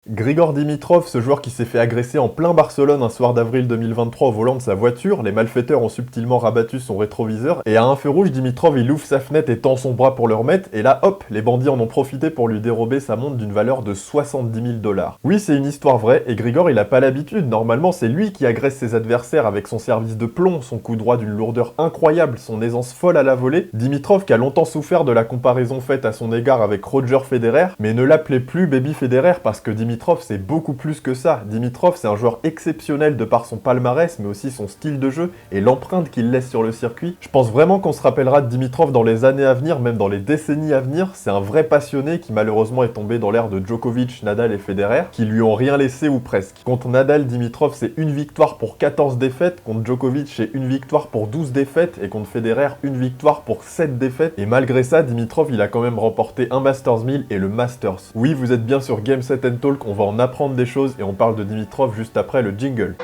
Grigor Dimitrov, ce joueur qui s'est fait agresser en plein Barcelone un soir d'avril 2023 au volant de sa voiture, les malfaiteurs ont subtilement rabattu son rétroviseur, et à un feu rouge, Dimitrov il ouvre sa fenêtre et tend son bras pour le remettre, et là hop, les bandits en ont profité pour lui dérober sa montre d'une valeur de 70 000 $. Oui, c'est une histoire vraie, et Grigor il a pas l'habitude, normalement c'est lui qui agresse ses adversaires avec son service de plomb, son coup droit d'une lourdeur incroyable, son aisance folle à la volée. Dimitrov qui a longtemps souffert de la comparaison faite à son égard avec Roger Federer, mais ne l'appelait plus Baby Federer parce que Dimitrov c'est beaucoup plus que ça. Dimitrov, c'est un joueur exceptionnel de par son palmarès, mais aussi son style de jeu et l'empreinte qu'il laisse sur le circuit. Je pense vraiment qu'on se rappellera de Dimitrov dans les années à venir, même dans les décennies à venir. C'est un vrai passionné qui malheureusement est tombé dans l'ère de Djokovic, Nadal et Federer, qui lui ont rien laissé ou presque. Contre Nadal, Dimitrov, c'est une victoire pour 14 défaites. Contre Djokovic, c'est une victoire pour 12 défaites. Et contre Federer, une victoire pour 7 défaites. Et malgré ça, Dimitrov, il a quand même remporté un Masters 1000 et le Masters. Oui, vous êtes bien sur Game Set Talk, on va en apprendre des choses et on parle de Dimitrov juste après le jingle.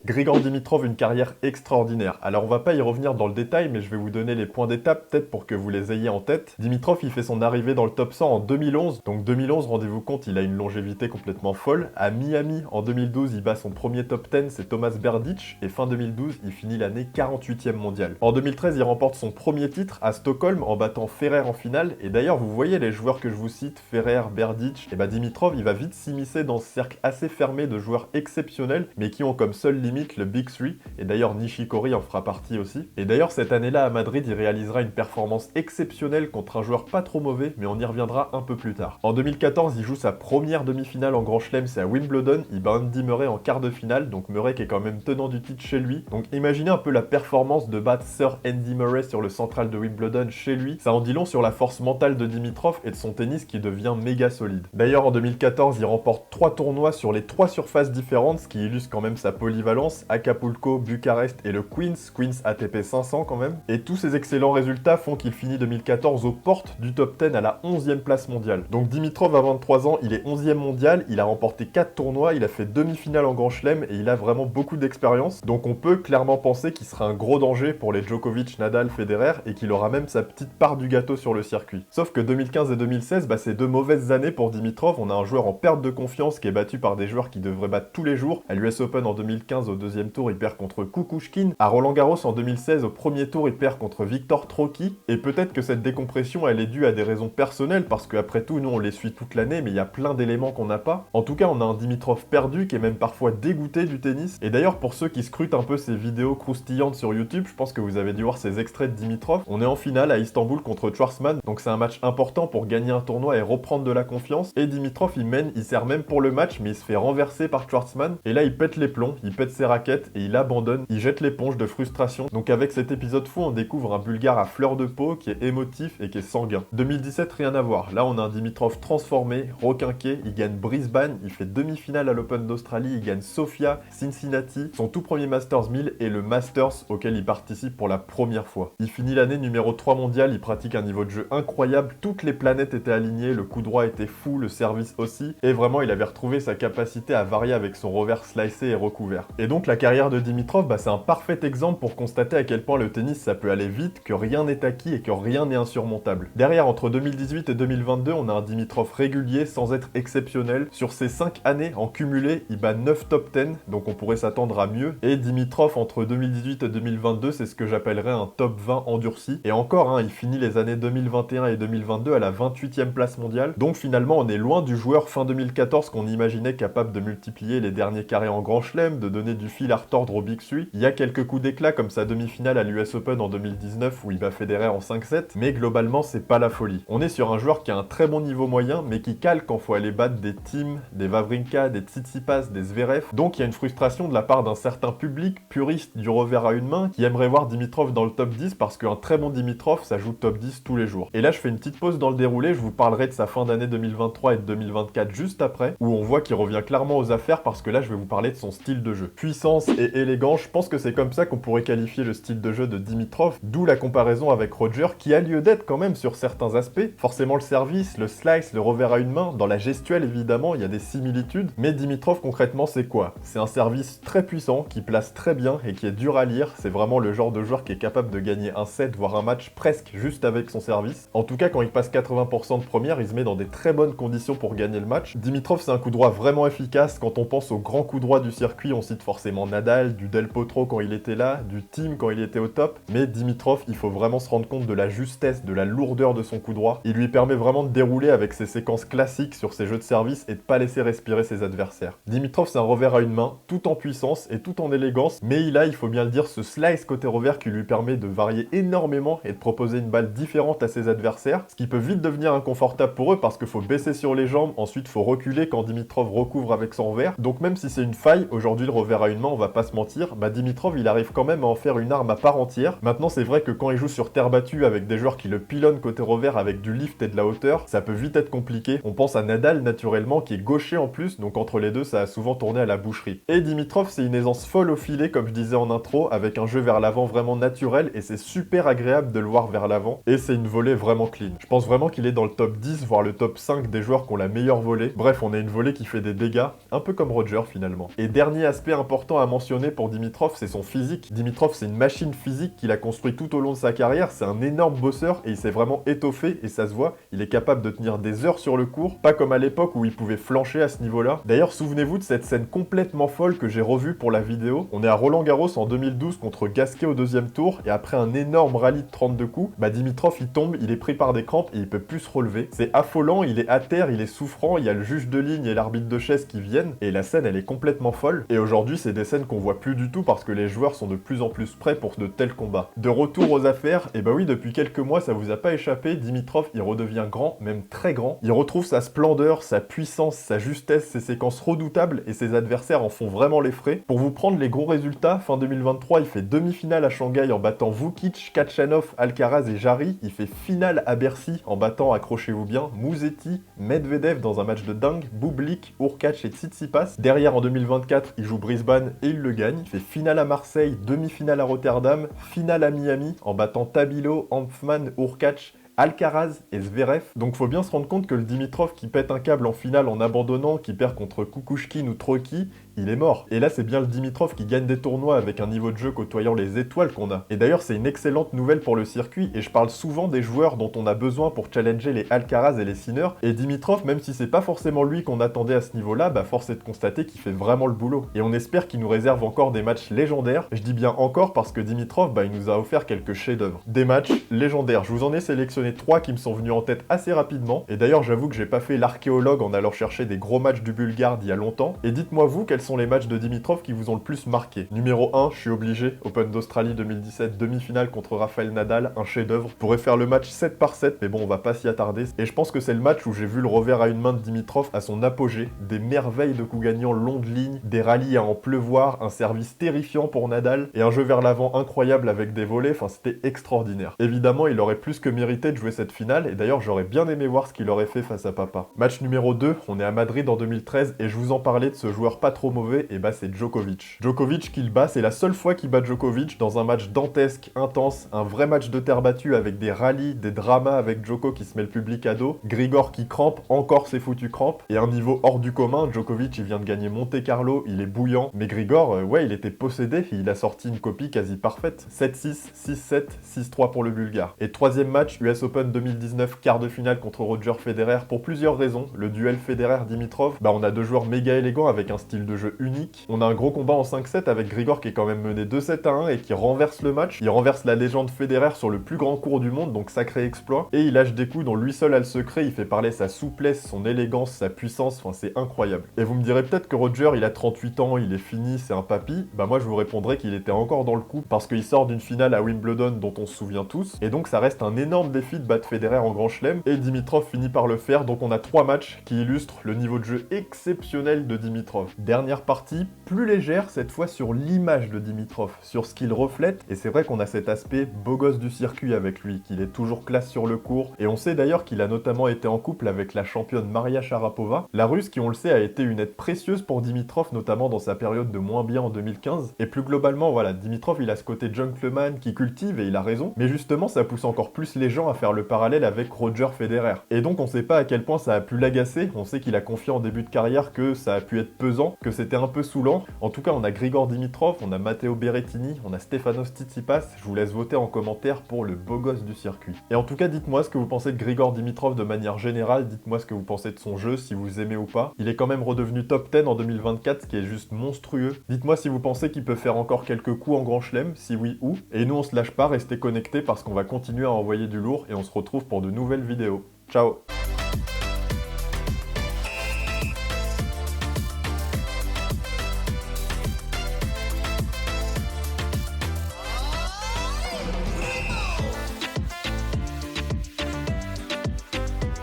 Grigor Dimitrov, une carrière extraordinaire. Alors on va pas y revenir dans le détail, mais je vais vous donner les points d'étape peut-être pour que vous les ayez en tête. Dimitrov, il fait son arrivée dans le top 100 en 2011. Donc 2011, rendez-vous compte, il a une longévité complètement folle. À Miami, en 2012, il bat son premier top 10, c'est Thomas Berdych. Et fin 2012, il finit l'année 48e mondial. En 2013, il remporte son premier titre à Stockholm en battant Federer en finale. Et d'ailleurs, vous voyez les joueurs que je vous cite, Federer, Berdych, et Dimitrov, il va vite s'immiscer dans ce cercle assez fermé de joueurs exceptionnels, mais qui ont comme seule limite le Big Three, et d'ailleurs Nishikori en fera partie aussi. Et d'ailleurs cette année-là à Madrid, il réalisera une performance exceptionnelle contre un joueur pas trop mauvais, mais on y reviendra un peu plus tard. En 2014, il joue sa première demi-finale en Grand Chelem, c'est à Wimbledon, il bat Andy Murray en quart de finale, donc Murray qui est quand même tenant du titre chez lui. Donc imaginez un peu la performance de battre Sir Andy Murray sur le central de Wimbledon chez lui, ça en dit long sur la force mentale de Dimitrov et de son tennis qui devient méga solide. D'ailleurs en 2014, il remporte 3 tournois sur les 3 surfaces différentes, ce qui illustre quand même sa polyvalence, Acapulco, Bucarest et le Queens ATP 500 quand même. Et tous ces excellents résultats font qu'il finit 2014 aux portes du top 10 à la 11e place mondiale. Donc Dimitrov à 23 ans, il est 11e mondial, il a remporté 4 tournois, il a fait demi-finale en Grand Chelem et il a vraiment beaucoup d'expérience. Donc on peut clairement penser qu'il sera un gros danger pour les Djokovic, Nadal, Federer et qu'il aura même sa petite part du gâteau sur le circuit. Sauf que 2015 et 2016, c'est 2 mauvaises années pour Dimitrov. On a un joueur en perte de confiance qui est battu par des joueurs qui devraient battre tous les jours. À l'US Open en 2015 au deuxième tour, il perd contre Kukushkin. À Roland Garros en 2016, au premier tour, il perd contre Victor Troicki. Et peut-être que cette décompression, elle est due à des raisons personnelles, parce qu'après tout, nous, on les suit toute l'année, mais il y a plein d'éléments qu'on n'a pas. En tout cas, on a un Dimitrov perdu, qui est même parfois dégoûté du tennis. Et d'ailleurs, pour ceux qui scrutent un peu ces vidéos croustillantes sur YouTube, je pense que vous avez dû voir ces extraits de Dimitrov. On est en finale à Istanbul contre Schwartzmann, donc c'est un match important pour gagner un tournoi et reprendre de la confiance. Et Dimitrov, il mène, il sert même pour le match, mais il se fait renverser par Schwartzmann. Et là, il pète les plombs, il pète ses raquettes, et il abandonne, il jette l'éponge de frustration. Donc avec cet épisode fou, on découvre un Bulgare à fleur de peau qui est émotif et qui est sanguin. 2017, rien à voir. Là, on a un Dimitrov transformé, requinqué, il gagne Brisbane, il fait demi-finale à l'Open d'Australie, il gagne Sofia, Cincinnati, son tout premier Masters 1000 et le Masters auquel il participe pour la première fois. Il finit l'année numéro 3 mondial, il pratique un niveau de jeu incroyable, toutes les planètes étaient alignées, le coup droit était fou, le service aussi, et vraiment il avait retrouvé sa capacité à varier avec son revers slicé et recouvert. Et donc la carrière de Dimitrov, c'est un parfait exemple pour constater à quel point le tennis ça peut aller vite, que rien n'est acquis et que rien n'est insurmontable. Derrière, entre 2018 et 2022, on a un Dimitrov régulier sans être exceptionnel. Sur ces 5 années, en cumulé, il bat 9 top 10, donc on pourrait s'attendre à mieux. Et Dimitrov, entre 2018 et 2022, c'est ce que j'appellerais un top 20 endurci. Et encore, il finit les années 2021 et 2022 à la 28e place mondiale. Donc finalement, on est loin du joueur fin 2014 qu'on imaginait capable de multiplier les derniers carrés en Grand Chelem, de donner du fil à retordre au Big Three. Il y a quelques coups d'éclat comme sa demi-finale à l'US Open en 2019 où il bat Federer en 5-7, mais globalement c'est pas la folie. On est sur un joueur qui a un très bon niveau moyen, mais qui cale quand faut aller battre des Thiem, des Wawrinka, des Tsitsipas, des Zverev. Donc il y a une frustration de la part d'un certain public puriste du revers à une main qui aimerait voir Dimitrov dans le top 10 parce qu'un très bon Dimitrov ça joue top 10 tous les jours. Et là je fais une petite pause dans le déroulé, je vous parlerai de sa fin d'année 2023 et de 2024 juste après, où on voit qu'il revient clairement aux affaires parce que là je vais vous parler de son style de jeu. Puis puissance et élégance, je pense que c'est comme ça qu'on pourrait qualifier le style de jeu de Dimitrov, d'où la comparaison avec Roger qui a lieu d'être quand même sur certains aspects. Forcément le service, le slice, le revers à une main, dans la gestuelle évidemment, il y a des similitudes, mais Dimitrov concrètement c'est quoi? C'est un service très puissant, qui place très bien et qui est dur à lire, c'est vraiment le genre de joueur qui est capable de gagner un set, voire un match presque juste avec son service. En tout cas, quand il passe 80% de première, il se met dans des très bonnes conditions pour gagner le match. Dimitrov, c'est un coup droit vraiment efficace. Quand on pense aux grands coups droits du circuit, on cite forcément Nadal, du Del Potro quand il était là, du Thiem quand il était au top. Mais Dimitrov, il faut vraiment se rendre compte de la justesse, de la lourdeur de son coup droit. Il lui permet vraiment de dérouler avec ses séquences classiques sur ses jeux de service et de pas laisser respirer ses adversaires. Dimitrov, c'est un revers à une main, tout en puissance et tout en élégance, mais il a, il faut bien le dire, ce slice côté revers qui lui permet de varier énormément et de proposer une balle différente à ses adversaires, ce qui peut vite devenir inconfortable pour eux parce qu'il faut baisser sur les jambes, ensuite faut reculer quand Dimitrov recouvre avec son revers. Donc même si c'est une faille, aujourd'hui le revers à une main, on va pas se mentir, Dimitrov il arrive quand même à en faire une arme à part entière. Maintenant c'est vrai que quand il joue sur terre battue avec des joueurs qui le pilonnent côté revers avec du lift et de la hauteur, ça peut vite être compliqué. On pense à Nadal naturellement qui est gaucher en plus, donc entre les deux ça a souvent tourné à la boucherie. Et Dimitrov c'est une aisance folle au filet comme je disais en intro, avec un jeu vers l'avant vraiment naturel et c'est super agréable de le voir vers l'avant et c'est une volée vraiment clean. Je pense vraiment qu'il est dans le top 10 voire le top 5 des joueurs qui ont la meilleure volée. Bref, on a une volée qui fait des dégâts, un peu comme Roger finalement. Et dernier aspect important à mentionner pour Dimitrov, c'est son physique. Dimitrov c'est une machine physique qu'il a construit tout au long de sa carrière, c'est un énorme bosseur et il s'est vraiment étoffé et ça se voit, il est capable de tenir des heures sur le court, pas comme à l'époque où il pouvait flancher à ce niveau-là. D'ailleurs, souvenez-vous de cette scène complètement folle que j'ai revue pour la vidéo. On est à Roland-Garros en 2012 contre Gasquet au deuxième tour et après un énorme rallye de 32 coups, Dimitrov il tombe, il est pris par des crampes et il peut plus se relever. C'est affolant, il est à terre, il est souffrant, il y a le juge de ligne et l'arbitre de chaise qui viennent et la scène elle est complètement folle. Et aujourd'hui c'est des scènes qu'on voit plus du tout parce que les joueurs sont de plus en plus prêts pour de tels combats. De retour aux affaires, et oui depuis quelques mois ça vous a pas échappé, Dimitrov il redevient grand, même très grand. Il retrouve sa splendeur, sa puissance, sa justesse, ses séquences redoutables et ses adversaires en font vraiment les frais. Pour vous prendre les gros résultats, fin 2023 il fait demi-finale à Shanghai en battant Vukic, Kachanov, Alcaraz et Jarry. Il fait finale à Bercy en battant, accrochez-vous bien, Musetti, Medvedev dans un match de dingue, Bublik, Hurkacz et Tsitsipas. Derrière en 2024, il joue Brisbane et il le gagne. Il fait finale à Marseille, demi-finale à Rotterdam, finale à Miami en battant Tabilo, Hanfmann, Hurkacz, Alcaraz et Zverev. Donc faut bien se rendre compte que le Dimitrov qui pète un câble en finale en abandonnant, qui perd contre Kukushkin ou Troicki, il est mort. Et là, c'est bien le Dimitrov qui gagne des tournois avec un niveau de jeu côtoyant les étoiles qu'on a. Et d'ailleurs, c'est une excellente nouvelle pour le circuit, et je parle souvent des joueurs dont on a besoin pour challenger les Alcaraz et les Sinner. Et Dimitrov, même si c'est pas forcément lui qu'on attendait à ce niveau-là, force est de constater qu'il fait vraiment le boulot. Et on espère qu'il nous réserve encore des matchs légendaires. Je dis bien encore parce que Dimitrov, il nous a offert quelques chefs-d'œuvre. Des matchs légendaires. Je vous en ai sélectionné 3 qui me sont venus en tête assez rapidement. Et d'ailleurs, j'avoue que j'ai pas fait l'archéologue en allant chercher des gros matchs du Bulgare d'il y a longtemps. Et dites-moi vous, quels sont les matchs de Dimitrov qui vous ont le plus marqué? Numéro 1, je suis obligé, Open d'Australie 2017, demi-finale contre Rafael Nadal, un chef-d'œuvre. Pourrait faire le match 7 par 7, mais bon, on va pas s'y attarder. Et je pense que c'est le match où j'ai vu le revers à une main de Dimitrov à son apogée, des merveilles de coups gagnants longue ligne, des rallyes à en pleuvoir, un service terrifiant pour Nadal et un jeu vers l'avant incroyable avec des volets, c'était extraordinaire. Évidemment, il aurait plus que mérité de jouer cette finale et d'ailleurs, j'aurais bien aimé voir ce qu'il aurait fait face à papa. Match numéro 2, on est à Madrid en 2013 et je vous en parlais de ce joueur pas trop mauvais, et c'est Djokovic. Djokovic qui le bat, c'est la seule fois qu'il bat Djokovic dans un match dantesque, intense, un vrai match de terre battue avec des rallyes, des dramas avec Djoko qui se met le public à dos, Grigor qui crampe, encore ses foutues crampes, et un niveau hors du commun. Djokovic il vient de gagner Monte Carlo, il est bouillant, mais Grigor, il était possédé et il a sorti une copie quasi parfaite. 7-6, 6-7, 6-3 pour le Bulgare. Et troisième match, US Open 2019, quart de finale contre Roger Federer, pour plusieurs raisons. Le duel Federer-Dimitrov, on a deux joueurs méga élégants avec un style de jeu unique. On a un gros combat en 5-7 avec Grigor qui est quand même mené 2-7-1 et qui renverse le match. Il renverse la légende Federer sur le plus grand court du monde, donc sacré exploit. Et il lâche des coups dont lui seul a le secret, il fait parler sa souplesse, son élégance, sa puissance, c'est incroyable. Et vous me direz peut-être que Roger, il a 38 ans, il est fini, c'est un papy. Moi je vous répondrai qu'il était encore dans le coup parce qu'il sort d'une finale à Wimbledon dont on se souvient tous. Et donc ça reste un énorme défi de battre Federer en grand chelem. Et Dimitrov finit par le faire, donc on a 3 matchs qui illustrent le niveau de jeu exceptionnel de Dimitrov. Dernière dernière partie, plus légère, cette fois sur l'image de Dimitrov, sur ce qu'il reflète, et c'est vrai qu'on a cet aspect beau gosse du circuit avec lui, qu'il est toujours classe sur le court, et on sait d'ailleurs qu'il a notamment été en couple avec la championne Maria Sharapova. La Russe, qui on le sait, a été une aide précieuse pour Dimitrov, notamment dans sa période de moins bien en 2015, et plus globalement, voilà, Dimitrov, il a ce côté gentleman qui cultive, et il a raison, mais justement, ça pousse encore plus les gens à faire le parallèle avec Roger Federer. Et donc, on sait pas à quel point ça a pu l'agacer, on sait qu'il a confié en début de carrière que ça a pu être pesant, que c'était un peu saoulant. En tout cas, on a Grigor Dimitrov, on a Matteo Berrettini, on a Stefanos Tsitsipas. Je vous laisse voter en commentaire pour le beau gosse du circuit. Et en tout cas, dites-moi ce que vous pensez de Grigor Dimitrov de manière générale, dites-moi ce que vous pensez de son jeu, si vous aimez ou pas. Il est quand même redevenu top 10 en 2024, ce qui est juste monstrueux. Dites-moi si vous pensez qu'il peut faire encore quelques coups en grand chelem, si oui où. Et nous, on se lâche pas, restez connectés parce qu'on va continuer à envoyer du lourd et on se retrouve pour de nouvelles vidéos. Ciao!